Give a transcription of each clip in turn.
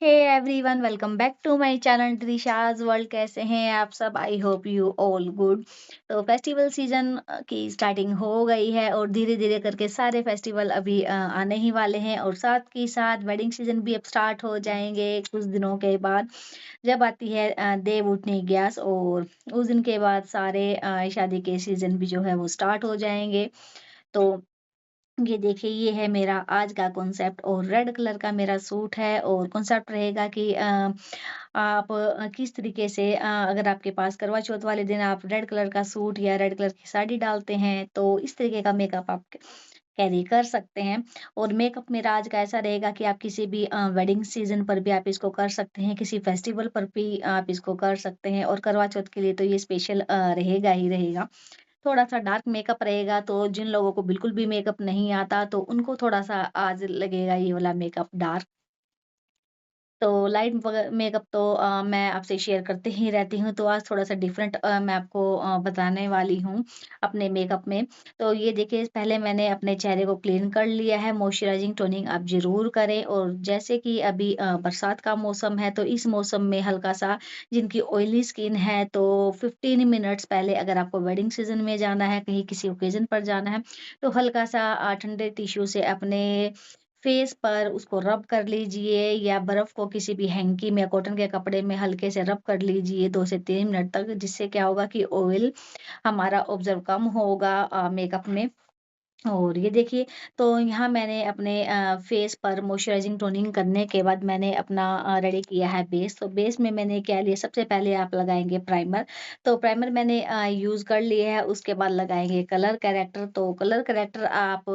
Hey everyone welcome back to my channel Trisha's world. कैसे हैं आप सब? I hope you all good. तो फेस्टिवल सीजन की स्टार्टिंग हो गई है और धीरे-धीरे करके सारे फेस्टिवल अभी आने ही वाले हैं और साथ ही साथ वेडिंग सीजन भी अब स्टार्ट हो जाएँगे कुछ दिनों के बाद। जब आती है देव उठनी ग्यास और उस दिन के बाद सारे शादी के सीजन भी जो है वो स्टार्ट हो जाएँगे। तो ये देखिए ये है मेरा आज का कॉन्सेप्ट और रेड कलर का मेरा सूट है और कॉन्सेप्ट रहेगा कि आप किस तरीके से अगर आपके पास करवा चौथ वाले दिन आप रेड कलर का सूट या रेड कलर की साड़ी डालते हैं तो इस तरीके का मेकअप आप कैरी कर सकते हैं। और मेकअप मेरा आज का ऐसा रहेगा कि आप किसी भी वेडिंग सीजन पर भी आप इसको कर सकते हैं, किसी फेस्टिवल पर भी आप इसको कर सकते हैं और करवा चौथ के लिए तो ये स्पेशल रहेगा ही रहेगा। थोड़ा-सा डार्क मेकअप रहेगा, तो जिन लोगों को बिल्कुल भी मेकअप नहीं आता, तो उनको थोड़ा-सा आज लगेगा ये वाला मेकअप डार्क। तो लाइट मेकअप तो मैं आपसे शेयर करती ही रहती हूँ, तो आज थोड़ा-सा डिफरेंट मैं आपको बताने वाली हूँ अपने मेकअप में। तो ये देखिए पहले मैंने अपने चेहरे को क्लीन कर लिया है, मॉइस्चराइजिंग टोनिंग आप ज़रूर करें और जैसे कि अभी बरसात का मौसम है, तो इस मौसम में हल्का-सा जिनकी ऑयली स्किन है, तो 15 मिनट्स पहले अगर आपको वेडिंग सीज़न में जाना है, कहीं किसी ओकेज़न पर जाना है, तो हल्का-सा ठंडे टिश्यू से अपने फेस पर उसको रब कर लीजिए या बर्फ को किसी भी हैंकी में या कॉटन के कपड़े में हल्के से रब कर लीजिए 2 से 3 मिनट तक, जिससे क्या होगा कि ऑयल हमारा ऑब्ज़र्व कम होगा मेकअप में। और ये देखिए, तो यहाँ मैंने अपने फेस पर मॉइस्चराइजिंग टोनिंग करने के बाद मैंने अपना रेडी किया है बेस। तो बेस में मैंने क्या लिया, सबसे पहले आप लगाएँगे प्राइमर। तो प्राइमर मैंने यूज़ कर लिया है, उसके बाद लगाएँगे कलर करेक्टर। तो कलर करेक्टर आप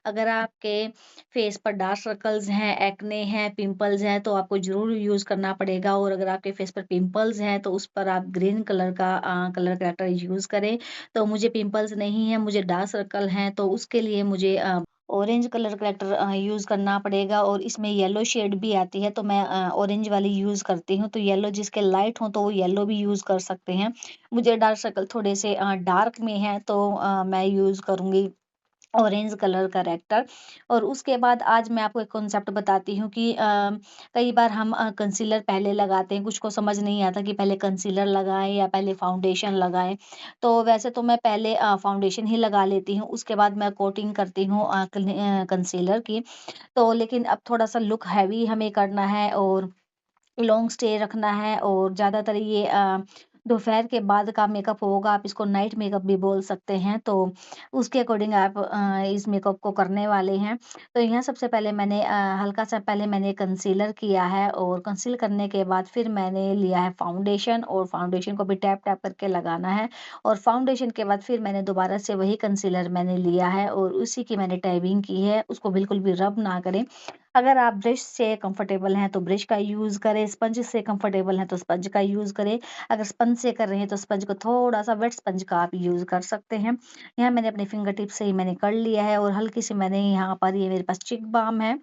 अगर आपके फेस पर डार्क सर्कल्स हैं, एक्ने हैं, पिंपल्स हैं, तो आपको ज़रूर यूज़ करना पड़ेगा और अगर आपके फेस पर पिंपल्स हैं, तो उस पर आप ग्रीन कलर का कलर करेक्टर यूज़ करें। तो मुझे पिंपल्स नहीं है, मुझे डार्क सर्कल हैं, तो उसके लिए मुझे ऑरेंज कलर करेक्टर यूज़ करना पड़ेगा और इसमें येलो शेड भी आती है, तो मैं ऑरेंज वाली यूज़ करती हूँ। तो येलो जिसके लाइट हों, तो वो येलो भी यूज़ कर सकते हैं। मुझे डार्क सर्कल थोड़े से डार्क में हैं, तो मैं यूज़ करूँगी ऑरेंज कलर करेक्टर। और उसके बाद आज मैं आपको एक कॉन्सेप्ट बताती हूँ कि कई बार हम कंसीलर पहले लगाते हैं, कुछ को समझ नहीं आता कि पहले कंसीलर लगाएँ या पहले फाउंडेशन लगाएँ। तो वैसे तो मैं पहले फाउंडेशन ही लगा लेती हूँ, उसके बाद मैं कोटिंग करती हूँ कंसीलर की। तो लेकिन अब थोड़ा-सा लुक हेवी हमें करना है और लॉन्ग स्टे रखना है और ज़्यादातर ये दोपहर के बाद का मेकअप होगा, आप इसको नाइट मेकअप भी बोल सकते हैं, तो उसके अकॉर्डिंग आप इस मेकअप को करने वाले हैं। तो यहाँ सबसे पहले मैंने हल्का-सा पहले मैंने कंसीलर किया है और कंसील करने के बाद फिर मैंने लिया है फाउंडेशन और फाउंडेशन को भी टैप-टैप करके लगाना है और फाउंडेशन के बाद फिर मैंने दोबारा से वही कंसीलर मैंने लिया है और उसी की मैंने टैबिंग की है, उसको बिल्कुल भी रब ना करें। अगर आप ब्रश से कंफर्टेबल हैं तो ब्रश का यूज़ करें, स्पंज से कंफर्टेबल हैं तो स्पंज का यूज़ करें। अगर स्पंज से कर रहे हैं तो स्पंज को थोड़ा-सा वेट स्पंज का आप यूज़ कर सकते हैं। यहाँ मैंने अपने फिंगर टिप से ही मैंने कर लिया है और हल्की सी मैंने यहाँ पर ये मेरे पास चिक बाम है।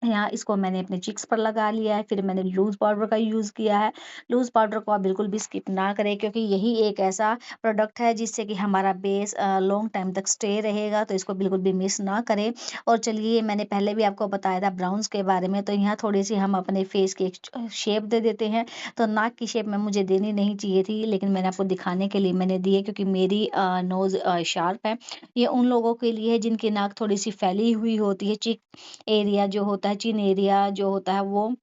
यहाँ इसको मैंने अपने चिक्स पर लगा लिया है, फिर मैंने लूज़ पाउडर का यूज़ किया है। लूज़ पाउडर को आप बिल्कुल भी स्किप ना करें क्योंकि यही एक ऐसा प्रोडक्ट है जिससे कि हमारा बेस लॉन्ग टाइम तक स्टे रहेगा, तो इसको बिल्कुल भी मिस ना करें। और चलिए मैंने पहले भी आपको बताया था ब्राउन्स के बारे में, तो यहाँ थोड़ी-सी हम अपने फेस की एक शेप दे देते हैं। तो नाक की शेप में मुझे देनी नहीं चाहिए थी, लेकिन मैंने आपको दिखाने के लिए मैंने दी है क्योंकि मेरी नोज़ शार्प है। ये उन लोगों के लिए है जिनकी नाक थोड़ी-सी फैली हुई होती है, चिक एरिया जो होता है, चिन एरिया जो होता है वो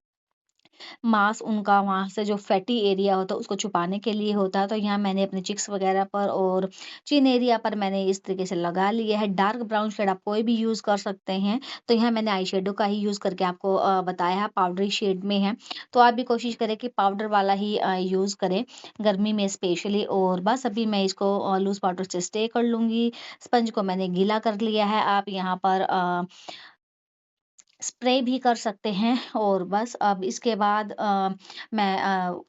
मांस उनका वहाँ से जो फैटी एरिया होता है उसको छुपाने के लिए होता है। तो यहाँ मैंने अपने चिक्स वगैरह पर और चिन एरिया पर मैंने इस तरीके से लगा लिया है। डार्क ब्राउन शेड आप कोई भी यूज़ कर सकते हैं। तो यहाँ मैंने आई शेडो का ही यूज़ करके आपको बताया है, पाउडरी शेड में है। तो आप भी कोशिश करें कि पाउडर वाला ही यूज़ करें, गर्मी में स्पेशली। और बस अभी मैं इसको लूज़ पाउडर से स्टे कर लूँगी। स्पंज को मैंने गीला कर लिया है। आप यहाँ पर स्प्रे भी कर सकते हैं और बस अब इसके बाद मैं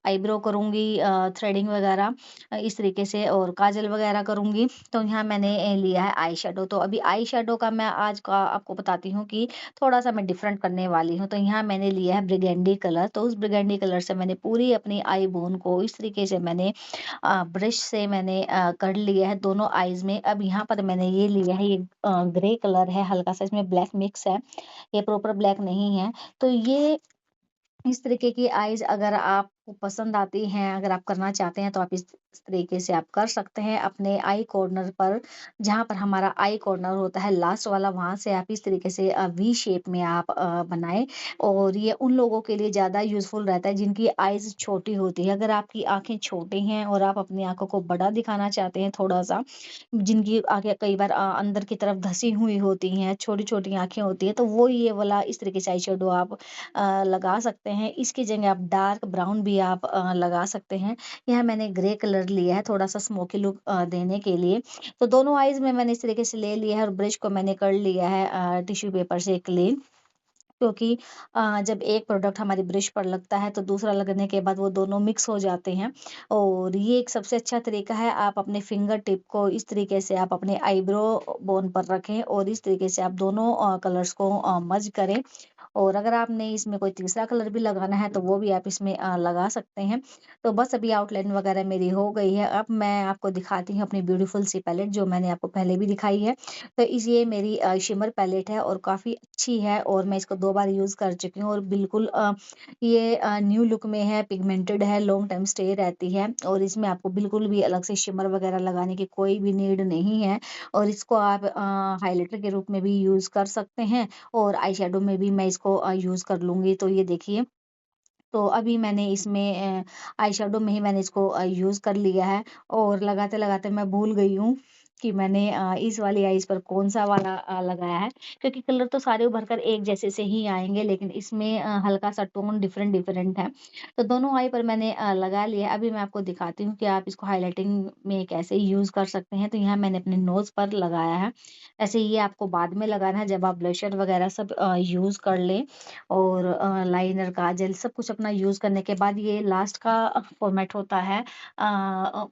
आईब्रो करूँगी, थ्रेडिंग वगैरह इस तरीके से और काजल वगैरह करूँगी। तो यहाँ मैंने लिया है आई शैडो। तो अभी आई शैडो का मैं आज का आपको बताती हूँ कि थोड़ा-सा मैं डिफरेंट करने वाली हूँ। तो यहाँ मैंने लिया है ब्रिगेंडी कलर, तो उस ब्रिगेंडी कलर से मैंने पूरी अपनी आई बोन को इस तरीके से मैंने ब्रश से मैंने कर लिया है दोनों आईज़ में। अब यहाँ पर मैंने ये लिया है, ये ग्रे कलर है, हल्का-सा इसमें ब्लैक मिक्स है। ये प्रॉपर ब्लैक नहीं है। तो ये इस तरीके की आइज़ अगर आपको पसंद आती हैं, अगर आप करना चाहते हैं तो आप इस तरीके से आप कर सकते हैं। अपने आई कॉर्नर पर जहाँ पर हमारा आई कॉर्नर होता है लास्ट वाला वहाँ से आप इस तरीके से वी शेप में आप बनाएँ और ये उन लोगों के लिए ज़्यादा यूज़फुल रहता है जिनकी आइज़ छोटी होती है। अगर आपकी आँखें छोटी हैं और आप अपनी आँखों को बड़ा दिखाना चाहते हैं थोड़ा-सा, जिनकी आँखें कई बार अंदर की तरफ धँसी हुई होती हैं, छोटी-छोटी आँखें होती हैं, तो वो ये वाला इस तरीके से आई शैडो आप लगा सकते हैं। इसकी जगह आप डार्क ब्राउन भी आप लगा सकते हैं। यहाँ मैंने ग्रे कलर लिया है थोड़ा-सा स्मोकी लुक देने के लिए। तो दोनों आइज़ में मैंने इस तरीके से ले लिया है और ब्रश को मैंने कर लिया है टिश्यू पेपर से क्लीन। क्योंकि जब एक प्रोडक्ट हमारी ब्रश पर लगता है तो दूसरा लगने के बाद वो दोनों मिक्स हो जाते हैं और ये एक सबसे अच्छा तरीका है। आप अपने फिंगर टिप को इस तरीके से आप अपने आईब्रो बोन पर रखें और इस तरीके से आप दोनों कलर्स को मर्ज करें और अगर आपने इसमें कोई तीसरा कलर भी लगाना है तो वो भी आप इसमें लगा सकते हैं। तो बस अभी आउटलाइन वगैरह मेरी हो गई है। अब मैं आपको दिखाती हूँ अपनी ब्यूटीफुल सी पैलेट जो मैंने आपको पहले भी दिखाई है। तो ये मेरी शिमर पैलेट है और काफ़ी अच्छी है और मैं इसको 2 बार यूज़ कर चुकी हूँ और बिल्कुल ये न्यू लुक में है, पिगमेंटेड है, लॉन्ग टाइम स्टे रहती है और इसमें आपको बिल्कुल भी अलग से शिमर वगैरह लगाने की कोई भी नीड नहीं है और इसको आप हाइलाइटर के रूप में भी यूज़ कर सकते हैं और आई शैडो में भी मैं इसको यूज़ कर लूँगी। तो ये देखिए, तो अभी मैंने इसमें आई शैडो में ही मैंने इसको यूज़ कर लिया है और लगाते-लगाते मैं भूल गई हूँ कि मैंने इस वाली आइज़ पर कौन-सा वाला लगाया है, क्योंकि कलर तो सारे उभर कर एक जैसे से ही आएँगे, लेकिन इसमें हल्का-सा टोन डिफरेंट-डिफरेंट है। तो दोनों आई पर मैंने लगा लिया है। अभी मैं आपको दिखाती हूँ कि आप इसको हाइलाइटिंग में कैसे यूज़ कर सकते हैं। तो यहाँ मैंने अपने नोज़ पर लगाया है। ऐसे ये आपको बाद में लगाना है जब आप ब्लशर वगैरह सब यूज़ कर लें और लाइनर, काजल सब कुछ अपना यूज़ करने के बाद ये लास्ट का फॉर्मेट होता है अ,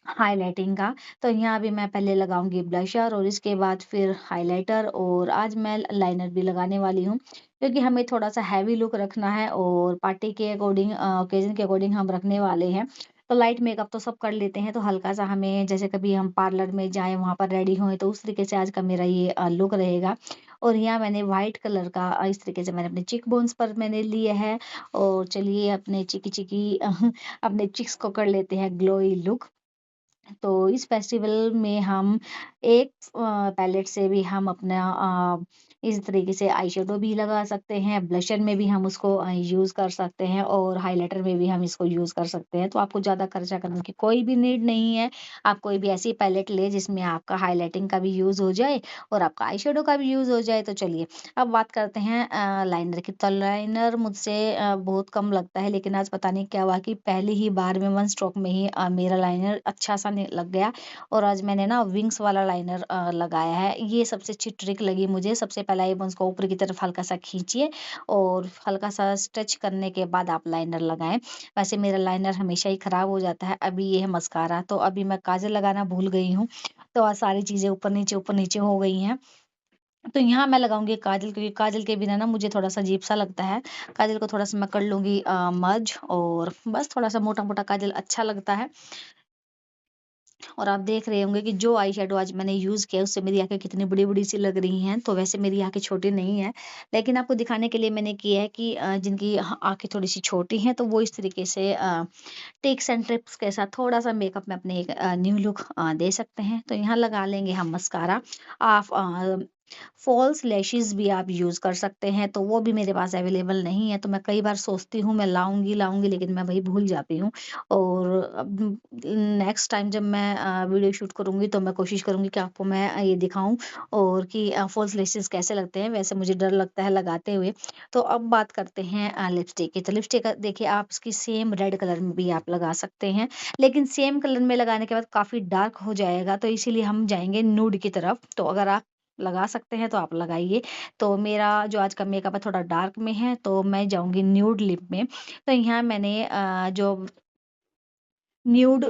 हाइलाइटिंग का। तो यहाँ भी मैं पहले लगाऊँगी ब्लशर और इसके बाद फिर हाइलाइटर और आज मैं लाइनर भी लगाने वाली हूँ, क्योंकि हमें थोड़ा-सा हेवी लुक रखना है और पार्टी के अकॉर्डिंग ओकेज़न के अकॉर्डिंग हम रखने वाले हैं। तो लाइट मेकअप तो सब कर लेते हैं, तो हल्का-सा हमें जैसे कभी हम पार्लर में जाएँ, वहाँ पर रेडी हों, तो उस तरीके से आज का मेरा ये लुक रहेगा। और यहाँ मैंने व्हाइट कलर का इस तरीके से मैंने अपने चीक बोन्स पर मैंने लिया है और चलिए अपने चिकी-चिकी अपने चीक्स को कर लेते हैं ग्लोई लुक। तो इस फेस्टिवल में हम एक पैलेट से भी हम अपना इस तरीके से आई शेडो भी लगा सकते हैं, ब्लशर में भी हम उसको यूज़ कर सकते हैं और हाइलाइटर में भी हम इसको यूज़ कर सकते हैं। तो आपको ज़्यादा खर्चा करने की कोई भी नीड नहीं है। आप कोई भी ऐसी पैलेट लें जिसमें आपका हाइलाइटिंग का भी यूज़ हो जाए और आपका आई शेडो का भी यूज़ हो जाए। तो चलिए, अब बात करते हैं लाइनर की। तो लाइनर मुझसे बहुत कम लगता है, लेकिन आज पता नहीं क्या हुआ कि पहली ही बार में 1 स्ट्रोक में ही मेरा लाइनर अच्छा-सा नि लग गया और आज मैंने ना विंग्स वाला लाइनर लगाया है। ये सबसे अच्छी ट्रिक लगी मुझे। सबसे पहले ये बंस को ऊपर की तरफ हल्का-सा खींचिए और हल्का-सा स्ट्रेच करने के बाद आप लाइनर लगाएँ। वैसे मेरा लाइनर हमेशा ही खराब हो जाता है। अभी ये है मस्कारा, तो अभी मैं काजल लगाना भूल गई हूँ। तो आज सारी चीज़ें ऊपर नीचे हो गई हैं। तो यहाँ मैं लगाऊँगी काजल, क्योंकि काजल के बिना ना मुझे थोड़ा-सा अजीब-सा लगता है। काजल को थोड़ा-सा मैं कर लूँगी मर्ज और बस थोड़ा-सा मोटा-मोटा काजल अच्छा लगता है। और आप देख रहे होंगे कि जो आई शैडो आज मैंने यूज़ किया है उससे मेरी आँखें कितनी बड़ी-बड़ी सी लग रही हैं। तो वैसे मेरी आँखें छोटी नहीं हैं, लेकिन आपको दिखाने के लिए मैंने किया है कि जिनकी आँखें थोड़ी-सी छोटी हैं तो वो इस तरीके से टिक्स एंड ट्रिप्स के साथ थोड़ा-सा मेकअप में अपने एक न्यू लुक दे सकते हैं। तो यहाँ लगा लेंगे हम मस्कारा। आप फ़ॉल्स लैशेज़ भी आप यूज़ कर सकते हैं, तो वो भी मेरे पास अवेलेबल नहीं है, तो मैं कई बार सोचती हूँ मैं लाऊँगी, लेकिन मैं वही भूल जाती हूँ। और अब नेक्स्ट टाइम जब मैं वीडियो शूट करूँगी तो मैं कोशिश करूँगी कि आपको मैं ये दिखाऊँ और कि फ़ॉल्स लैशेज़ कैसे लगते हैं, वैसे मुझे डर लगता है लगाते हुए। तो अब बात करते हैं लिपस्टिक की। तो लिपस्टिक देखिए, आप इसकी सेम रेड कलर में भी आप लगा सकते हैं, लेकिन सेम कलर में लगाने के बाद काफ़ी डार्क हो जाएगा, तो इसीलिए हम जाएँगे न्यूड की तरफ। तो अगर आप लगा सकते हैं तो आप लगाइए। तो मेरा जो आज का मेकअप है थोड़ा डार्क में है, तो मैं जाऊँगी न्यूड लिप में। तो यहाँ मैंने जो न्यूड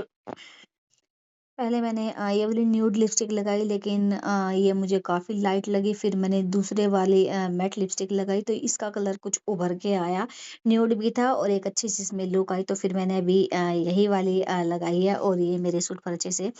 पहले मैंने ये वाली न्यूड लिपस्टिक लगाई, लेकिन ये मुझे काफ़ी लाइट लगी। फिर मैंने दूसरे वाली मैट लिपस्टिक लगाई तो इसका कलर कुछ उभर के आया। न्यूड भी था और एक अच्छी-सी इसमें लुक आई, तो फिर मैंने अभी यही वाली लगाई है और ये मेरे सूट पर अच्छे से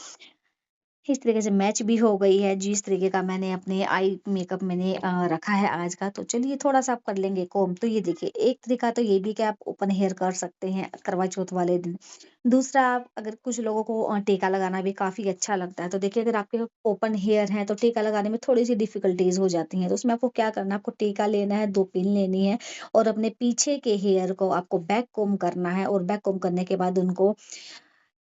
इस तरीके से मैच भी हो गई है जिस तरीके का मैंने अपने आई मेकअप मैंने रखा है आज का। तो चलिए थोड़ा-सा आप कर लेंगे कोम्ब। तो ये देखिए एक तरीका तो ये भी कि आप ओपन हेयर कर सकते हैं करवा चौथ वाले दिन। दूसरा आप अगर कुछ लोगों को टीका लगाना भी काफ़ी अच्छा लगता है। तो देखिए अगर आपके ओपन हेयर हैं तो टीका लगाने में थोड़ी-सी डिफ़िकल्टीज़ हो जाती हैं। तो उसमें आपको क्या करना है, आपको टीका लेना है, 2 पिन लेनी है और अपने पीछे के हेयर को आपको बैक कोम्ब करना है और बैक कोम्ब करने के बाद उनको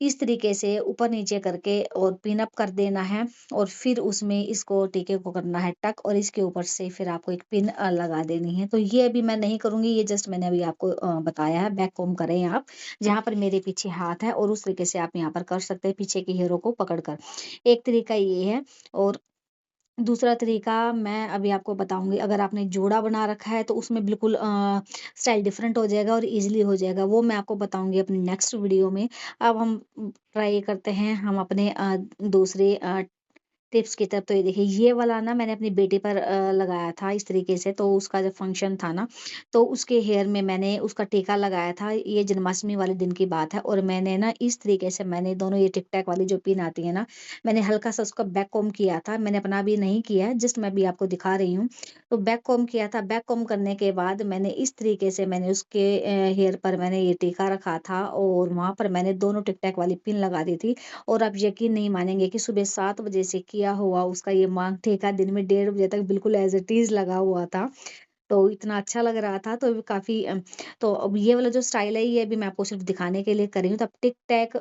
इस तरीके से ऊपर-नीचे करके और पिन अप कर देना है और फिर उसमें इसको टीके को करना है टक और इसके ऊपर से फिर आपको एक पिन लगा देनी है। तो ये अभी मैं नहीं करूँगी, ये जस्ट मैंने अभी आपको बताया है, बैक कोम्ब करें आप, जहाँ पर मेरे पीछे हाथ है और उस तरीके से आप यहाँ पर कर सकते हैं पीछे के हेयरों को पकड़ कर। एक तरीका ये है और दूसरा तरीका मैं अभी आपको बताऊँगी, अगर आपने जोड़ा बना रखा है तो उसमें बिल्कुल स्टाइल डिफरेंट हो जाएगा और ईज़िली हो जाएगा, वो मैं आपको बताऊँगी अपनी नेक्स्ट वीडियो में। अब हम ट्राई करते हैं हम अपने दूसरे टिप्स की तरफ। तो ये देखिए ये वाला ना मैंने अपनी बेटी पर लगाया था इस तरीके से। तो उसका जब फंक्शन था ना, तो उसके हेयर में मैंने उसका टीका लगाया था। ये जन्माष्टमी वाले दिन की बात है और मैंने ना इस तरीके से मैंने दोनों ये टिक टैक वाली जो पिन आती है ना, मैंने हल्का सा उसका बैक कॉम्ब किया था। मैंने अपना अभी नहीं किया है, जस्ट मैं अभी आपको दिखा रही हूँ। तो बैक कॉम्ब किया था, बैक कॉम्ब करने के बाद मैंने इस तरीके से मैंने उसके हेयर पर मैंने ये टीका रखा था और वहाँ पर मैंने दोनों टिक टैक वाली पिन लगा दी थी। और आप यकीन नहीं मानेंगे कि सुबह 7 बजे से किया हुआ उसका ये मांग टीका दिन में 1:30 बजे तक बिल्कुल एज़ इट इज़ लगा हुआ था। तो इतना अच्छा लग रहा था तो काफ़ी तो अब ये वाला जो स्टाइल है ये भी मैं आपको सिर्फ़ दिखाने के लिए कर रही हूँ। तो आप टिक टैक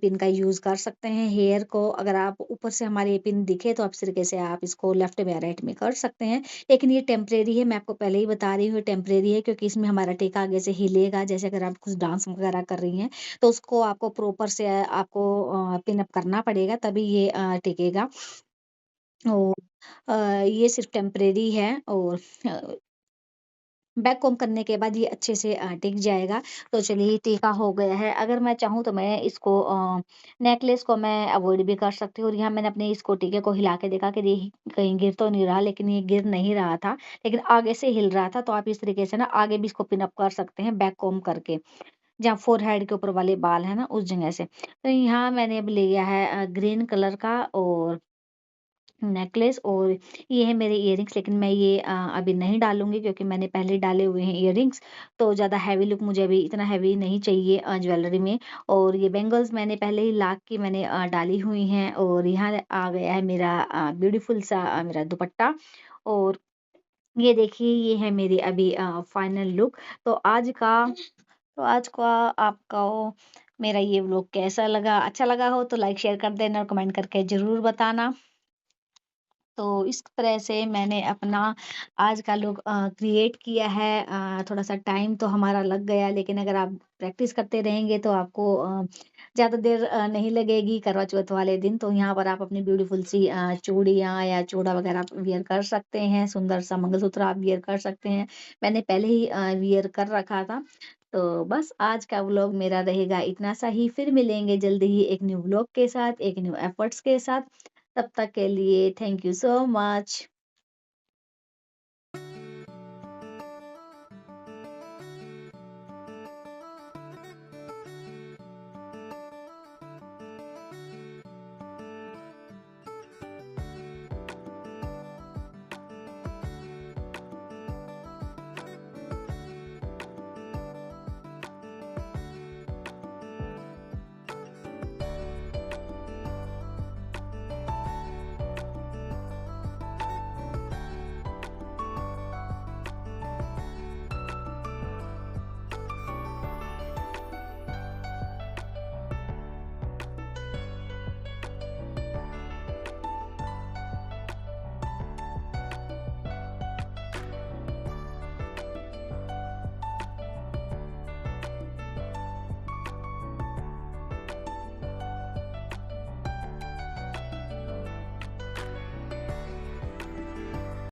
पिन का यूज़ कर सकते हैं हेयर को अगर आप ऊपर से हमारे ये पिन दिखे तो आप इस तरीके से आप इसको लेफ्ट में या राइट में कर सकते हैं। लेकिन ये टेम्परेरी है, मैं आपको पहले ही बता रही हूँ ये टेम्परेरी है क्योंकि इसमें हमारा टीका आगे से हिलेगा। जैसे अगर आप कुछ डांस वगैरह कर रही हैं तो उसको आपको प्रॉपर से आपको पिन अप करना पड़ेगा तभी ये टिकेगा। और ये सिर्फ़ टेम्परेरी है और अ बैक कोम्ब करने के बाद ये अच्छे से टिक जाएगा। तो चलिए ये टीका हो गया है। अगर मैं चाहूँ तो मैं इसको नेकलेस को मैं अवॉइड भी कर सकती हूँ और यहाँ मैंने अपने इसको टीके को हिला के देखा कि कहीं गिर तो नहीं रहा, लेकिन ये गिर नहीं रहा था, लेकिन आगे से हिल रहा था। तो आप इस तरीके से ना आगे भी इसको पिन अप कर सकते हैं बैक कोम्ब करके। जहाँ फ़ोरहेड के ऊपर वाले बाल हैं ना, उस जगह से। तो यहाँ मैंने अब लिया है ग्रीन कलर का और नेकलेस और ये है मेरे इयररिंग्स, लेकिन मैं ये अभी नहीं डालूँगी क्योंकि मैंने पहले डाले हुए हैं इयररिंग्स। तो ज़्यादा हेवी लुक मुझे अभी इतना हेवी नहीं चाहिए ज्वेलरी में। और ये बैंगल्स मैंने पहले ही ला के मैंने डाली हुई हैं और यहाँ आ गया है मेरा ब्यूटीफुल सा मेरा दुपट्टा। और ये देखिए ये है मेरी अभी फाइनल लुक। तो आज का आपको मेरा ये व्लॉग कैसा लगा? अच्छा लगा हो तो लाइक शेयर कर देना और कमेंट करके ज़रूर बताना। तो इस तरह से मैंने अपना आज का लुक क्रिएट किया है। थोड़ा-सा टाइम तो हमारा लग गया, लेकिन अगर आप प्रैक्टिस करते रहेंगे तो आपको ज़्यादा देर नहीं लगेगी करवा चौथ वाले दिन। तो यहाँ पर आप अपनी ब्यूटीफुल सी चूड़ियाँ या चूड़ा वगैरह आप वियर कर सकते हैं, सुंदर-सा मंगलसूत्र आप वियर कर सकते हैं। मैंने पहले ही वियर कर रखा था। तो बस आज का व्लॉग मेरा रहेगा इतना सा ही, फिर मिलेंगे जल्दी ही एक न्यू व्लॉग के साथ, एक न्यू एफर्ट्स के साथ। तब तक के लिए थैंक यू सो मच।